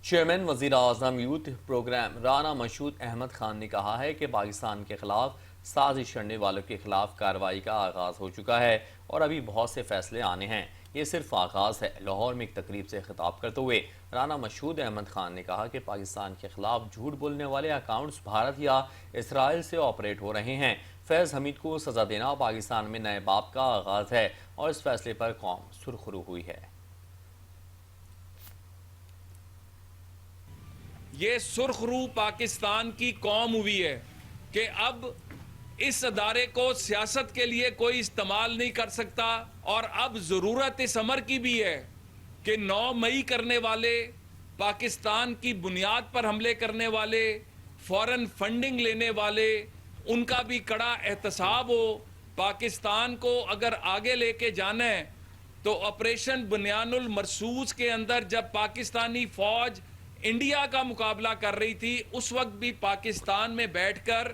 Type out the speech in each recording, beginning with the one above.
Chairman وزیر اعظم youth programme Rana مشہود احمد خان نے کہا ہے کہ پاکستان کے خلاف سازش کرنے والوں کے خلاف کارروائی کا آغاز ہو چکا ہے اور ابھی بہت سے فیصلے آنے ہیں۔ یہ صرف آغاز ہے۔ لاہور میں ایک تقریب سے خطاب کرتے ہوئے رانا مشہود احمد خان نے کہا کہ پاکستان کے خلاف جھوٹ بولنے والے اکاؤنٹس بھارت یا اسرائیل سے آپریٹ ہو رہے ہیں۔ فیض حمید کو سزا دینا پاکستان میں نئے باب کا آغاز ہے اور اس فیصلے پر قوم سرخرو ہوئی ہے۔ یہ سرخ رو پاکستان کی قوم ہوئی ہے کہ اب اس ادارے کو سیاست کے لیے کوئی استعمال نہیں کر سکتا، اور اب ضرورت اس امر کی بھی ہے کہ 9 مئی کرنے والے، پاکستان کی بنیاد پر حملے کرنے والے، فورن فنڈنگ لینے والے، ان کا بھی کڑا احتساب ہو۔ پاکستان کو اگر آگے لے کے جانا ہے تو آپریشن بنیان المرصوص کے اندر جب پاکستانی فوج انڈیا کا مقابلہ کر رہی تھی، اس وقت بھی پاکستان میں بیٹھ کر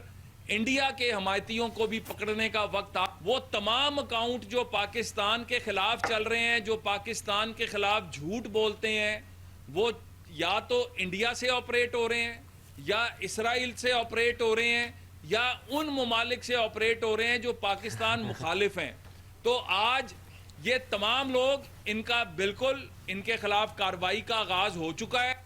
انڈیا کے حمایتیوں کو بھی پکڑنے کا وقت آ۔ وہ تمام اکاؤنٹ جو پاکستان کے خلاف چل رہے ہیں، جو پاکستان کے خلاف جھوٹ بولتے ہیں، وہ یا تو انڈیا سے آپریٹ ہو رہے ہیں، یا اسرائیل سے آپریٹ ہو رہے ہیں، یا ان ممالک سے آپریٹ ہو رہے ہیں جو پاکستان مخالف ہیں۔ تو آج یہ تمام لوگ، ان کا بالکل ان کے خلاف کارروائی کا آغاز ہو چکا ہے۔